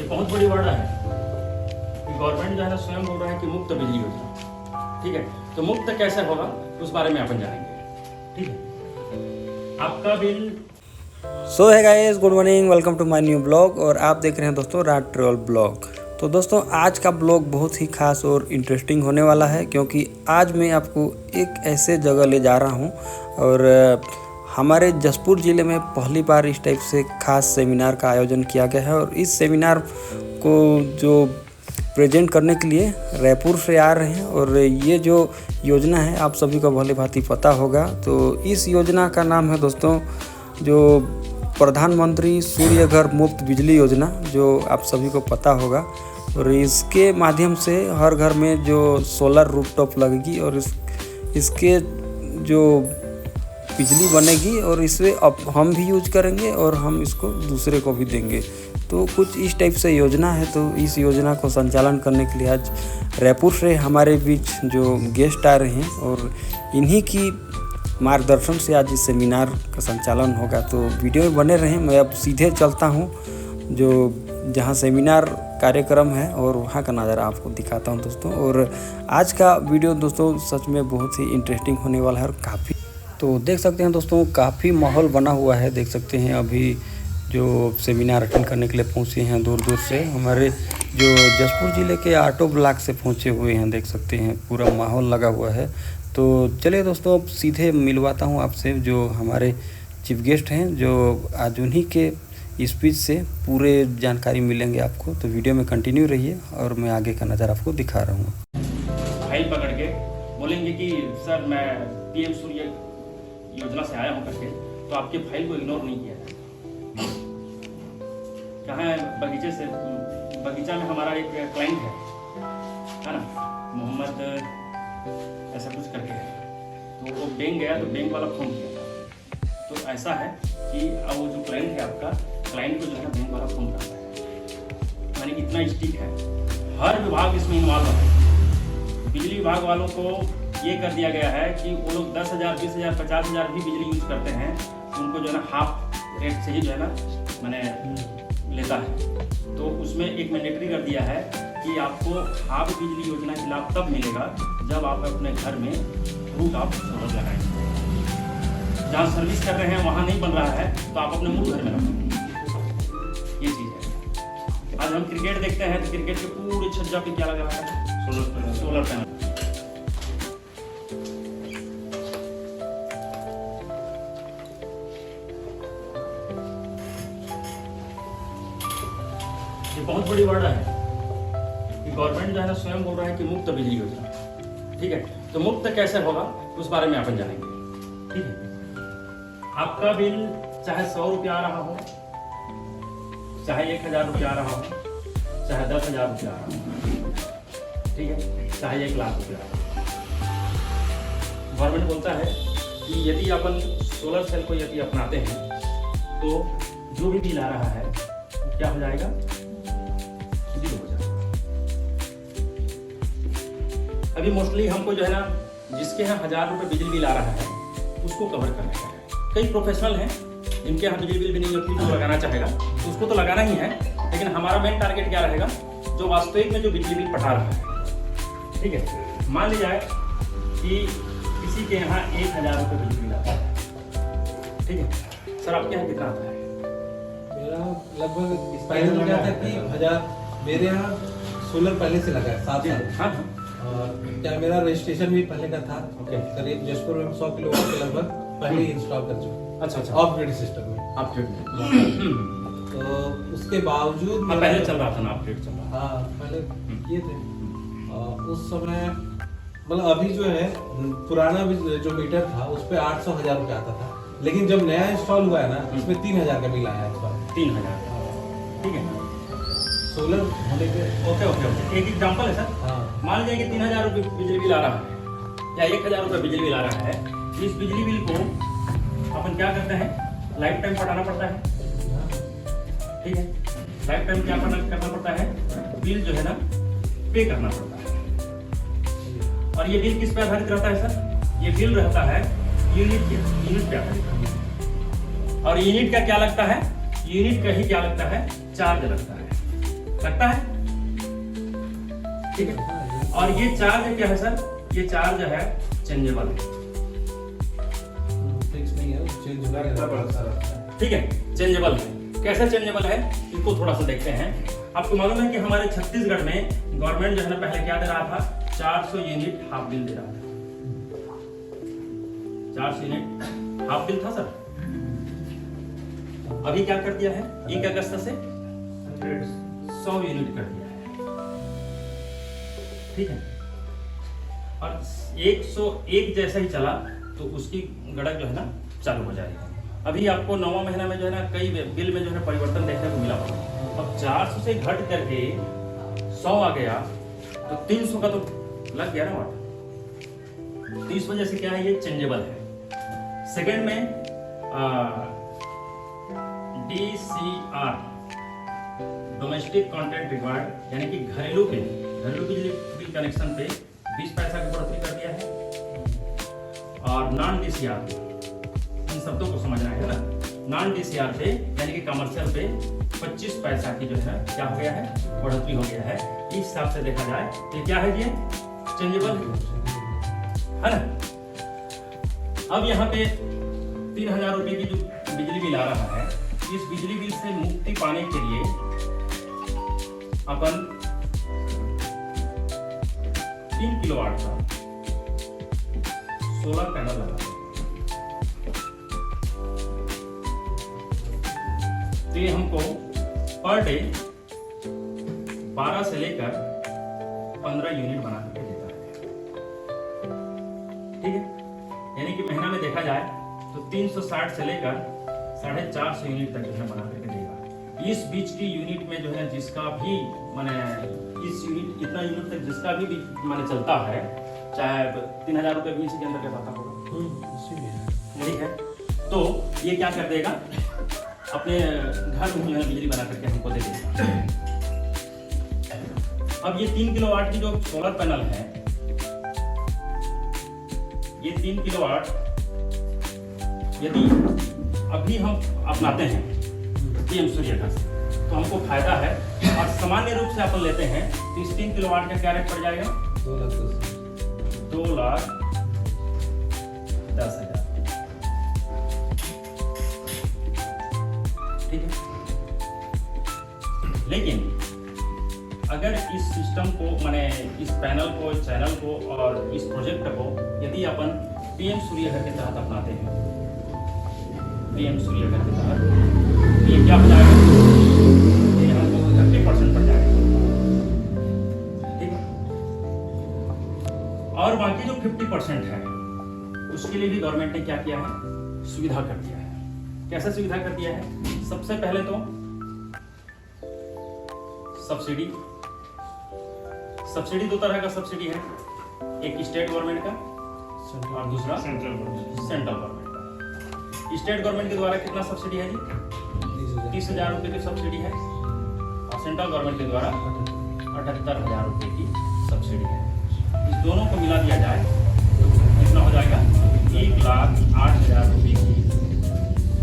बहुत बड़ी वर्ड है कि गवर्नमेंट जो है ना स्वयं बोल रहा है कि मुफ्त बिजली योजना। ठीक है, तो मुफ्त कैसे होगा उस बारे में अपन जानेंगे। ठीक है, आपका bill. So hi guys, good morning, welcome to my new blog. और आप देख रहे हैं दोस्तों राज ट्रैवल ब्लॉग। तो दोस्तों आज का ब्लॉग बहुत ही खास और इंटरेस्टिंग होने वाला है, क्योंकि आज मैं आपको एक ऐसे जगह ले जा रहा हूं और हमारे जसपुर ज़िले में पहली बार इस टाइप से खास सेमिनार का आयोजन किया गया है। और इस सेमिनार को जो प्रेजेंट करने के लिए रायपुर से आ रहे हैं। और ये जो योजना है आप सभी को भली भांति पता होगा। तो इस योजना का नाम है दोस्तों जो प्रधानमंत्री सूर्य घर मुफ्त बिजली योजना, जो आप सभी को पता होगा। और इसके माध्यम से हर घर में जो सोलर रूफटॉप लगेगी और इसके जो बिजली बनेगी और इसे अब हम भी यूज करेंगे और हम इसको दूसरे को भी देंगे। तो कुछ इस टाइप से योजना है। तो इस योजना को संचालन करने के लिए आज रायपुर से हमारे बीच जो गेस्ट आ रहे हैं और इन्हीं की मार्गदर्शन से आज इस सेमिनार का संचालन होगा। तो वीडियो में बने रहें। मैं अब सीधे चलता हूं जो जहां सेमिनार कार्यक्रम है और वहां का नज़ारा आपको दिखाता हूं दोस्तों। और आज का वीडियो दोस्तों सच में बहुत ही इंटरेस्टिंग होने वाला है और काफ़ी, तो देख सकते हैं दोस्तों काफ़ी माहौल बना हुआ है। देख सकते हैं अभी जो सेमिनार अटेंड करने के लिए पहुंचे हैं दूर दूर से, हमारे जो जसपुर ज़िले के ऑटो ब्लॉक से पहुंचे हुए हैं। देख सकते हैं पूरा माहौल लगा हुआ है। तो चलिए दोस्तों अब सीधे मिलवाता हूं आपसे जो हमारे चीफ गेस्ट हैं, जो आज उन्हीं के स्पीच से पूरे जानकारी मिलेंगे आपको। तो वीडियो में कंटिन्यू रहिए और मैं आगे का नज़ारा आपको दिखा रहा हूँ। फाइल पकड़ के बोलेंगे कि सर मैं पीएम सूर्य योजना से आया हूँ करके, तो आपके फाइल को इग्नोर नहीं किया है। कहाँ है बगीचा में हमारा एक क्लाइंट है ना, मोहम्मद ऐसा कुछ करके है। तो वो बैंक गया तो बैंक वाला फ़ोन किया। तो ऐसा है कि अब वो जो क्लाइंट है आपका, क्लाइंट को जो है बैंक वाला फ़ोन करता है। यानी इतना स्टिक है, हर विभाग इसमें इन्वॉल्व है। बिजली विभाग वालों को ये कर दिया गया है कि वो लोग 10,000, 20,000, 50,000 भी बिजली यूज करते हैं, उनको जो है ना हाफ रेट से ही जो है ना मैंने लेता है। तो उसमें एक मैंडेटरी कर दिया है कि आपको हाफ बिजली योजना का लाभ तब मिलेगा जब आप अपने घर में रूट आप सोलर लगाएंगे। जहाँ सर्विस कर रहे हैं वहाँ नहीं बन रहा है तो आप अपने मूल घर में लगाएंगे। ये चीज़ है। आज हम क्रिकेट देखते हैं तो क्रिकेट के पूरे छज्जा पे क्या लगा रहा है? Solar panel. ये बहुत बड़ी वर्ड है कि गवर्नमेंट जो है ना स्वयं बोल रहा है कि मुफ्त बिजली योजना। ठीक है, तो मुफ्त कैसे होगा उस बारे में अपन जानेंगे। ठीक है, आपका बिल चाहे 100 रुपया आ रहा हो, चाहे 1,000 रुपया आ रहा हो, चाहे 10,000 रुपया आ रहा हो, ठीक है, चाहे 1,00,000 रुपया आ रहा हो। गवर्नमेंट बोलता है कि यदि अपन सोलर सेल को यदि अपनाते हैं तो जो भी बिल आ रहा है वो क्या हो जाएगा? अभी मोस्टली हमको जो है ना जिसके यहाँ 1,000 रुपये बिजली बिल आ रहा है उसको कवर करने का है। कई प्रोफेशनल हैं जिनके यहाँ बिजली बिल भी नहीं होती, तो लगाना चाहेगा तो उसको तो लगाना ही है। लेकिन हमारा मेन टारगेट क्या रहेगा? जो वास्तविक में जो बिजली बिल पटा रहा है। ठीक है, मान लिया जाए कि किसी के यहाँ 1,000 रुपये बिजली बिल आता है। ठीक है सर, आपके यहाँ कितना आता है? मेरा लगभग पहले तो क्या था कि 1,000, मेरे यहाँ सोलर पहले से लगा है 7 साल। हाँ, और क्या मेरा रजिस्ट्रेशन भी पहले का था। ओके, करीब जसपुर में 100 किलोवाट के लगभग पहले ही इंस्टॉल कर चुका। अच्छा, ऑफ ग्रिड सिस्टम में। आप तो उसके बावजूद पहले चल रहा था ना, अपडेट चल रहा। हाँ, पहले ये थे। उस समय मतलब अभी जो है पुराना जो मीटर था उस पर 800-1,000 रुपये आता था। लेकिन जब नया इंस्टॉल हुआ है ना उसमें 3,000 का बिल आया है इस बार। 3,000। ठीक है, सोलर होने के। ओके, एक एग्जांपल है सर। हाँ, मान लीजिए कि 3,000 रुपये बिजली बिल आ रहा है या 1,000 रुपये बिजली बिल आ रहा है। इस बिजली बिल को अपन क्या करते हैं? लाइफ टाइम पटाना पड़ता है। ठीक है, लाइफ टाइम क्या करना पड़ता है? बिल जो है ना पे करना पड़ता है। और ये बिल किस पे आधारित रहता है सर? ये बिल रहता है यूनिट पे आधारित रहता है। और यूनिट का क्या लगता है? यूनिट का ही क्या लगता है? चार्ज लगता है। लगता है? ठीक है। और ये चार्ज क्या है सर? ये चार्ज है चेंजेबल, फिक्स नहीं है, चेंज हो रहा है। ठीक है, चेंजेबल है। कैसे चेंजेबल है इसको थोड़ा सा देखते हैं। आपको मालूम है कि हमारे छत्तीसगढ़ में गवर्नमेंट जो है ना पहले क्या दे रहा था? 400 यूनिट हाफ बिल दे रहा था। 400 यूनिट हाफ बिल था सर। अभी क्या कर दिया है? 1 अगस्त से 100 यूनिट कर दिया है। ठीक है। और 101 जैसा ही चला तो उसकी गड़क जो है ना चालू हो जाएगी। अभी आपको 9वां महीना में जो है ना कई बिल में जो है परिवर्तन देखने को मिला। अब 400 से घट करके 100 आ गया तो 300 का तो लग गया ना वाट। तो इस वजह से क्या है, ये चेंजेबल है। सेकेंड में DCR डोमेस्टिक कंटेंट रिक्वायर्ड, यानी कि घरेलू बिजली बिल कनेक्शन पे 20 पैसा की बढ़ोतरी कर दिया है। और नॉन DCR, इन शब्दों को समझना है ना, नॉन DCR पे यानी कि कमर्शियल पे 25 पैसा की जो है क्या हो गया है, बढ़ोतरी हो गया है। इस हिसाब से देखा जाए तो क्या है, ये चेंजेबल है ना। अब यहाँ पे 3000 रुपए की जो बिजली बिल आ रहा है, इस बिजली बिल से मुक्ति पाने के लिए अपन 3 किलोवाट का सोलर पैनल लगा, तो ये हमको पर डे 12 से लेकर 15 यूनिट बना करके देता है। ठीक है, यानी कि महीना में देखा जाए तो 360 से लेकर 450 यूनिट तक जो है बना करके देगा। इस बीच की यूनिट में जो है जिसका भी माने इस यूनिट इतना यूनिट तक जिसका भी माने चलता है, चाहे 3000 रुपये भी इसी के अंदर का खाता होगा। ठीक है, तो ये क्या कर देगा, अपने घर में जो है बिजली बना करके हमको दे देगा। अब ये 3 किलोवाट की जो सोलर पैनल है, ये 3 किलोवाट यदि अभी हम अपनाते हैं PM सूर्यघर से तो हमको फायदा है। और सामान्य रूप से अपन लेते हैं तो इस 3 किलोवाट का क्या रेट पड़ जाएगा? 2,10,000। ठीक है, लेकिन अगर इस सिस्टम को माने इस पैनल को, चैनल को और इस प्रोजेक्ट को यदि अपन PM सूर्यघर के तहत अपनाते हैं, PM सूर्यघर के तहत ये क्या हो जाएगा, ये हमको 30% पड़ जाएगा। ठीक है, और बाकी जो 50% है उसके लिए भी गवर्नमेंट ने क्या किया है, सुविधा कर दिया है। कैसे सुविधा कर दिया है? सबसे पहले तो सब्सिडी 2 तरह का सब्सिडी है, एक स्टेट गवर्नमेंट का और दूसरा सेंट्रल गवर्नमेंट का। स्टेट गवर्नमेंट के द्वारा कितना सब्सिडी है जी? 30,000 रुपये की सब्सिडी है। और सेंट्रल गवर्नमेंट के द्वारा 78,000 रुपये की सब्सिडी है। इस दोनों को मिला दिया जाए तो कितना हो जाएगा? 1,08,000 रुपये की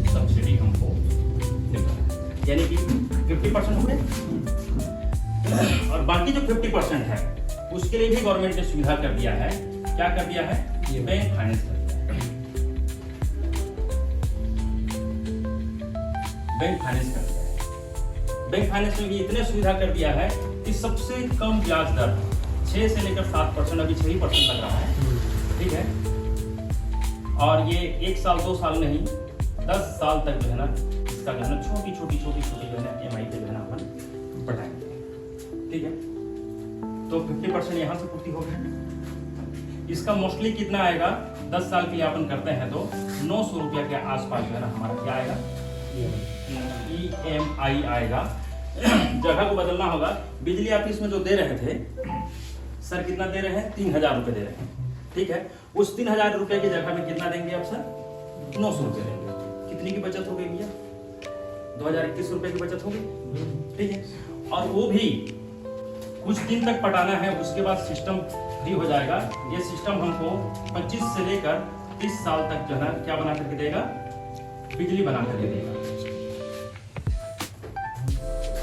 सब्सिडी हमको मिल रहा है, यानी कि 50% हो गए। और बाकी जो 50% है उसके लिए भी गवर्नमेंट ने सुविधा कर दिया है। क्या कर दिया है? ये बैंक फाइनेंस कर दिया है। बैंक फाइनेंस कर दिया है। बैंक फाइनेंस में भी इतने सुविधा कर दिया है कि सबसे कम ब्याज दर 6 से लेकर 7%, अभी 6% लग रहा है। ठीक है, और ये 1 साल 2 साल नहीं 10 साल तक जो है ना इसका जो है ना छोटी छोटी जो है ना EMI पे जो है ना अपन बढ़ाएंगे। ठीक है, तो 50% यहाँ से पूर्ति हो गया। इसका मोस्टली कितना आएगा? 10 साल के लिए अपन करते हैं तो 900 रुपया के आसपास जो है ना हमारा क्या आएगा? EMI आएगा। जगह को बदलना होगा। बिजली ऑफिस में जो दे रहे थे सर, कितना दे रहे हैं? 3,000 रुपये दे रहे हैं। ठीक है, उस 3,000 रुपये की जगह में कितना देंगे अब सर? 900 रुपये देंगे। कितनी की बचत हो गई भैया? 2,021 रुपये की बचत होगी। ठीक है, और वो भी कुछ दिन तक पटाना है, उसके बाद सिस्टम फ्री हो जाएगा। ये सिस्टम हमको 25 से लेकर 30 साल तक जो है क्या बना करके देगा? बिजली बना करके देगा।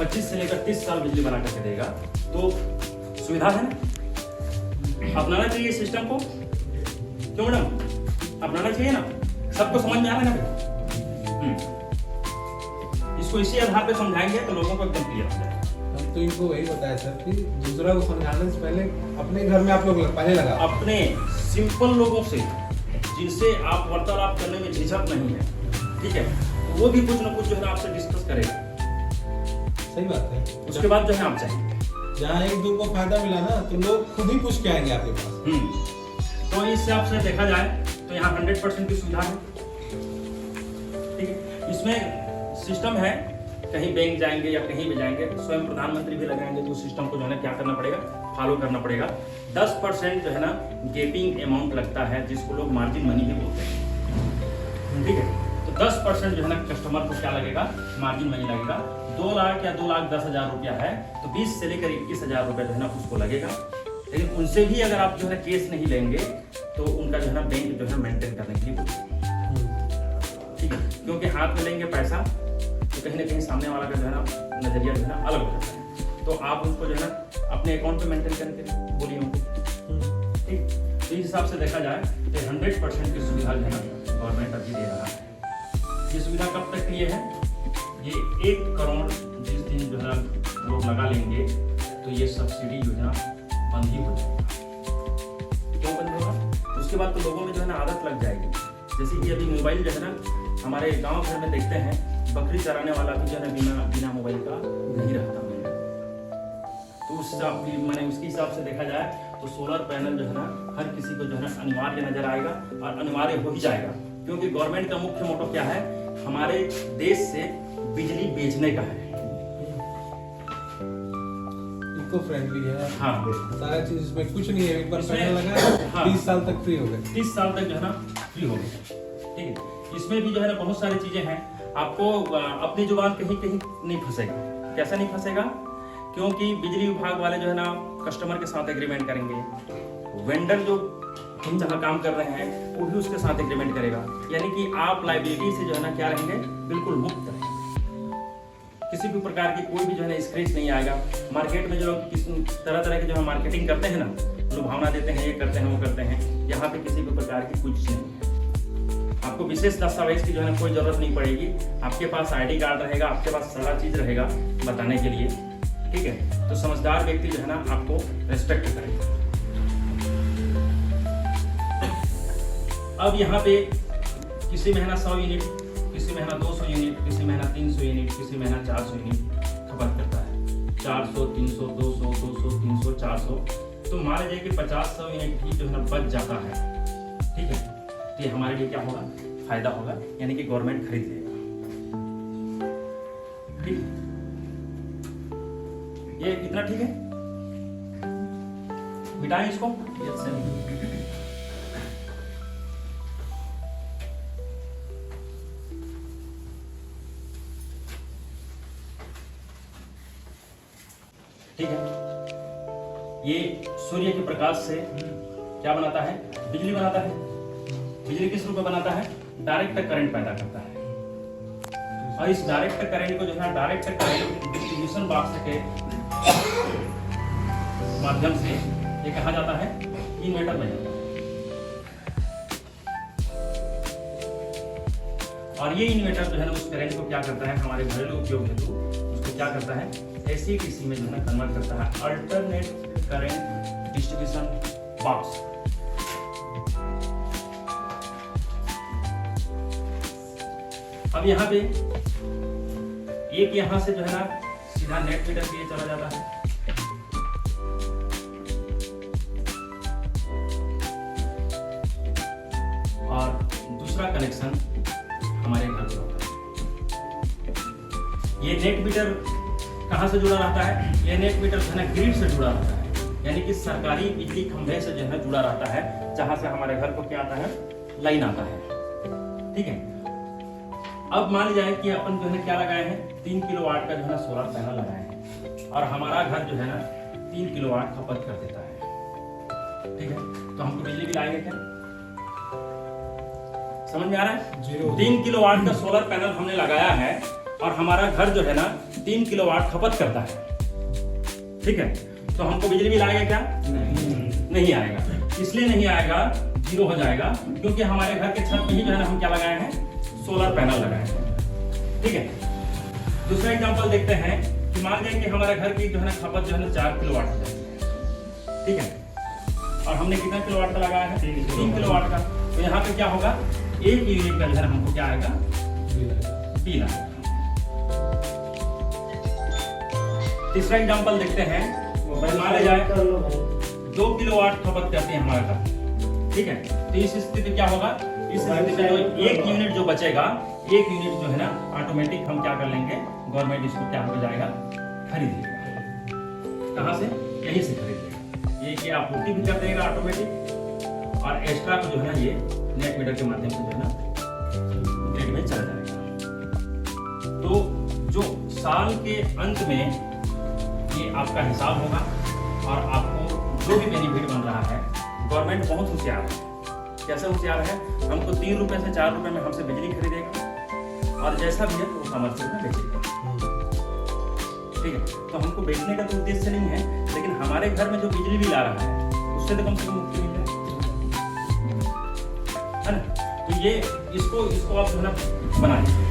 25 से लेकर 30 साल बिजली बना करके देगा, तो सुविधा है ना, अपनाना चाहिए सिस्टम को। क्यों मैडम, अपनाना चाहिए ना, सबको समझ में आ रहा है ना भाई? इसको इसी आधार पे समझाएंगे तो लोगों को एकदम क्लियर हो जाएगा। हम तो इनको वही बताया सर कि दूसरा को समझाने से पहले अपने घर में आप लोग पहले लगा, अपने सिंपल लोगों से जिनसे आप वार्तालाप करने में झिझक नहीं है, ठीक है, तो वो भी कुछ ना कुछ जो है आपसे डिस्कस करेगा। सही बात है। उसके बाद जो है आप चाहिए जहाँ एक दो को फायदा मिला ना तो लोग खुद ही पूछ के आएंगे आपके पास। तो इस हिसाब से देखा जाए तो यहाँ 100% की सुविधा है, ठीक है। इसमें सिस्टम है, कहीं बैंक जाएंगे या कहीं भी जाएंगे, स्वयं प्रधानमंत्री भी लगाएंगे, तो सिस्टम को जो है ना क्या करना पड़ेगा, फॉलो करना पड़ेगा। 10% जो है ना गैपिंग अमाउंट लगता है, जिसको लोग मार्जिन मनी भी बोलते हैं, ठीक है। तो 10% जो है ना कस्टमर को क्या लगेगा, मार्जिन मनी लगेगा। 2 लाख या 2,10,000 रुपया है तो 20 से लेकर 21,000 रुपया जो है ना उसको लगेगा। लेकिन उनसे भी अगर आप जो है केस नहीं लेंगे तो उनका जो है ना बैंक जो है मेंटेन करने के लिए बोलते हैं, ठीक है। क्योंकि हाथ में लेंगे पैसा तो कहीं ना कहीं सामने वाला का जो है ना नजरिया जो है ना अलग हो जाता है, तो आप उसको जो है ना अपने अकाउंट पे मेंटेन करके बोलिए उनको, ठीक। तो इस हिसाब से देखा जाए तो 100% की सुविधा जो है ना गवर्नमेंट अभी दे रहा है। ये सुविधा कब तक के लिए है, ये 1 करोड़ जिस दिन जो है लोग लगा लेंगे तो ये सब्सिडी जो है ना बंद ही हो जाएगा। क्यों बंद होगा, उसके बाद तो लोगों में जो है ना आदत लग जाएगी। जैसे कि अभी मोबाइल जो है ना हमारे गांव घर में देखते हैं, बकरी चराने वाला भी जो है ना बिना मोबाइल का नहीं रहता। तो उस मैंने उसके हिसाब से देखा जाए तो सोलर पैनल जो है ना हर किसी को जो है ना अनिवार्य नजर आएगा और अनिवार्य हो ही जाएगा। क्योंकि गवर्नमेंट का मुख्य मोटो क्या है, हमारे देश से बिजली बेचने का है, इको फ्रेंडली है। हाँ, सारा चीज इसमें कुछ नहीं है, एक बार पैनल लगा 30 साल तक फ्री हो गए, 30 साल तक जो है ना फ्री हो गए, ठीक है। इसमें भी जो है ना बहुत सारी चीजें हैं, आपको अपनी जुबान कहीं कहीं नहीं फंसेगा। कैसा नहीं फंसेगा, क्योंकि बिजली विभाग वाले जो है ना कस्टमर के साथ एग्रीमेंट करेंगे, वेंडर जो हम जहाँ काम कर रहे हैं वो भी उसके साथ एग्रीमेंट करेगा, यानी कि आप लाइबिलिटी से जो है ना क्या रहेंगे, बिल्कुल मुक्त रहेंगे। किसी भी प्रकार की कोई भी जो है ना स्क्रैच नहीं आएगा। मार्केट में जो लोग किस तरह तरह की जो है मार्केटिंग करते हैं ना, लुभावना देते हैं, ये करते हैं वो करते हैं, यहाँ पे किसी भी प्रकार की कुछ नहीं है। आपको विशेष दस्तावेज की जो है ना कोई जरूरत नहीं पड़ेगी, आपके पास ID कार्ड रहेगा, आपके पास सारा चीज रहेगा बताने के लिए, ठीक है। तो समझदार व्यक्ति जो है ना आपको रेस्पेक्ट करेगा। अब यहाँ पे किसी महीना 100 यूनिट, किसी महीना 200 यूनिट, किसी महीना 300 यूनिट, किसी महीना 400 यूनिट खपत करता है। 400, 300, 200, 200, 300, 400, तो मान लीजिए कि 50-100 यूनिट ही जो है ना बच जाता है, ठीक है। तो ये हमारे लिए क्या होगा, फायदा होगा, यानी कि गवर्नमेंट खरीद लेगा, ठीक। ये इतना ठीक है, मिटाएं इसको। ठीक है, ये सूर्य के प्रकाश से क्या बनाता है, बिजली बनाता है। बिजली किस रूप में बनाता है, डायरेक्ट करंट पैदा करता है। और इस डायरेक्ट करंट को जो है डायरेक्ट करंट डिस्ट्रीब्यूशन बॉक्स के माध्यम से ये कहा जाता है इन्वर्टर में जाता है। और ये इन्वर्टर जो है ना उस करंट को क्या करता है, हमारे घरेलू उपयोग हेतु उसको क्या करता है, AC-DC में जो है ना कन्वर्ट करता है, अल्टरनेट करंट डिस्ट्रीब्यूशन बॉक्स। अब यहाँ पे एक यहाँ से जो है ना सीधा नेट मीटर के लिए चला जाता है, और दूसरा कनेक्शन हमारे घर पर होता है। ये नेट मीटर कहाँ से जुड़ा रहता है, ये नेट मीटर जो है ना ग्रिड से जुड़ा रहता है, यानी कि सरकारी बिजली खंभे से जो है जुड़ा रहता है, जहां से हमारे घर को क्या आता है, लाइन आता है, ठीक है। अब मान जाए कि अपन जो है ना क्या लगाए हैं, 3 किलोवाट का जो है ना सोलर पैनल लगाए हैं, और हमारा घर जो है ना 3 किलोवाट खपत कर देता है, ठीक है। तो हमको बिजली बिल आएगा क्या, समझ में आ रहा है? 3 किलोवाट का सोलर पैनल हमने लगाया है, और हमारा घर जो है ना 3 किलोवाट खपत करता है, ठीक है, तो हमको बिजली बिल आएगा क्या? नहीं आएगा। इसलिए नहीं आएगा, जीरो हो जाएगा, क्योंकि हमारे घर के छत पे ही जो है ना हम क्या लगाए हैं? सोलर पैनल लगाए हैं, ठीक है। दूसरा एग्जांपल देखते हैं कि मान लें कि हमारे घर की जो है ना खपत जो है ना 4 किलोवाट हो जाएगी, ठीक है, और हमने कितना किलोवाट का लगाया है? 3 किलोवाट का। तो यहाँ पे क्या होगा? 1 यूनिट का जो है हमको क्या आएगा? बिल आएगा। तीसरा एग्जांपल देखते हैं, मान लिया जाए 2 किलोवाट खपत करते हैं हमारा घर, ठीक है, तो इस स्थिति में क्या होगा? इस स्थिति में जो 1 यूनिट जो बचेगा, 1 यूनिट जो है ना ऑटोमेटिक हम क्या कर लेंगे? गवर्नमेंट इसको क्या हो जाएगा? खरीद लेगा। कहाँ से? यहीं से खरीद लेगा। ये आपूर्ति भी कर देगा ऑटोमेटिक, और एक्स्ट्रा को जो है ना ये नेट मीटर के माध्यम से जो है ना ग्रिड में चला जाएगा। तो जो साल के अंत में ये आपका हिसाब होगा, और आपको जो भी बेनिफिट बन रहा है, गवर्नमेंट बहुत होशियार है। कैसे होशियार है? हमको 3 रुपए से 4 रुपए में हमसे बिजली खरीदेगा, और जैसा भी है वो कमर्शियल में बेचेगा, ठीक है। तो हमको बेचने का तो उद्देश्य नहीं है, लेकिन हमारे घर में जो बिजली बिल आ रहा है उससे तो कम से कम मुक्ति मिल जाए, है ना। तो ये इसको आप जो है ना बना लीजिए।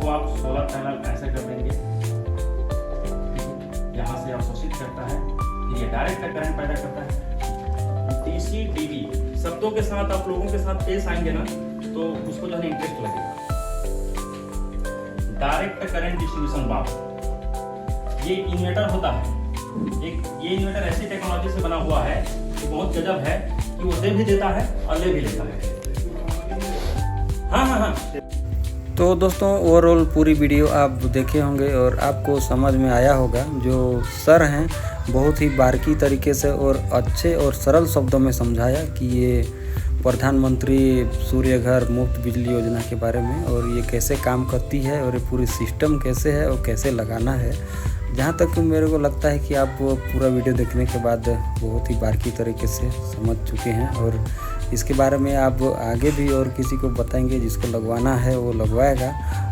आप सोलर पैनल ऐसे कर देंगे, यहाँ से अवशोषित करता है, ये डायरेक्ट करंट पैदा करता है। डीसी डीबी शब्दों के साथ आप लोगों के साथ पेश आएंगे ना, तो उसको जो है इंटरेस्ट लगेगा। डायरेक्ट करंट डिस्ट्रीब्यूशन बॉक्स, ये इन्वर्टर होता है। ये इन्वर्टर ऐसी टेक्नोलॉजी से बना हुआ है कि बहुत गजब है कि वो दे भी देता है और ले भी लेता है। हाँ। तो दोस्तों ओवरऑल पूरी वीडियो आप देखे होंगे और आपको समझ में आया होगा। जो सर हैं बहुत ही बारीकी तरीके से और अच्छे और सरल शब्दों में समझाया कि ये प्रधानमंत्री सूर्य घर मुफ्त बिजली योजना के बारे में, और ये कैसे काम करती है और ये पूरी सिस्टम कैसे है और कैसे लगाना है। जहाँ तक मेरे को लगता है कि आप पूरा वीडियो देखने के बाद बहुत ही बारीकी तरीके से समझ चुके हैं, और इसके बारे में आप आगे भी और किसी को बताएंगे, जिसको लगवाना है वो लगवाएगा।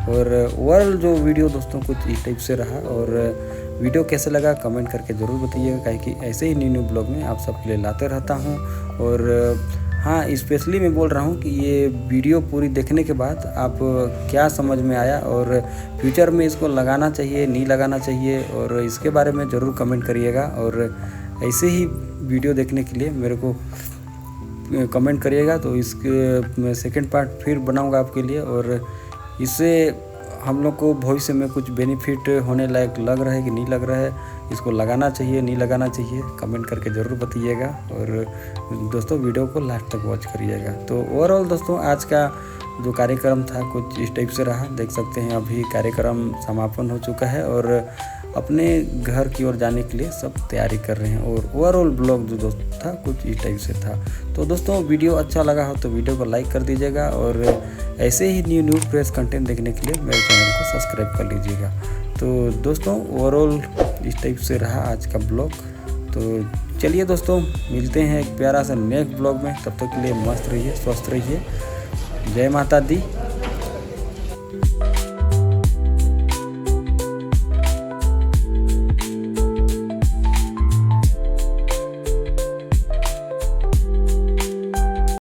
और ओवरऑल जो वीडियो दोस्तों कुछ इस टाइप से रहा, और वीडियो कैसे लगा कमेंट करके ज़रूर बताइएगा, काहे कि ऐसे ही न्यू ब्लॉग में आप सबके लिए लाते रहता हूँ। और हाँ, स्पेशली मैं बोल रहा हूँ कि ये वीडियो पूरी देखने के बाद आप क्या समझ में आया, और फ्यूचर में इसको लगाना चाहिए नहीं लगाना चाहिए, और इसके बारे में ज़रूर कमेंट करिएगा। और ऐसे ही वीडियो देखने के लिए मेरे को कमेंट करिएगा, तो इसके मैं सेकंड पार्ट फिर बनाऊंगा आपके लिए। और इससे हम लोग को भविष्य में कुछ बेनिफिट होने लायक लग रहा है कि नहीं लग रहा है, इसको लगाना चाहिए नहीं लगाना चाहिए, कमेंट करके ज़रूर बताइएगा। और दोस्तों वीडियो को लास्ट तक वॉच करिएगा। तो ओवरऑल दोस्तों आज का जो कार्यक्रम था कुछ इस टाइप से रहा। देख सकते हैं अभी कार्यक्रम समापन हो चुका है, और अपने घर की ओर जाने के लिए सब तैयारी कर रहे हैं। और ओवरऑल ब्लॉग जो दोस्त था कुछ इस टाइप से था। तो दोस्तों वीडियो अच्छा लगा हो तो वीडियो को लाइक कर दीजिएगा, और ऐसे ही न्यू फ्रेश कंटेंट देखने के लिए मेरे चैनल को सब्सक्राइब कर लीजिएगा। तो दोस्तों ओवरऑल इस टाइप से रहा आज का ब्लॉग। तो चलिए दोस्तों मिलते हैं एक प्यारा सा नेक्स्ट ब्लॉग में। तब तक के लिए मस्त रहिए, स्वस्थ रहिए। जय माता दी।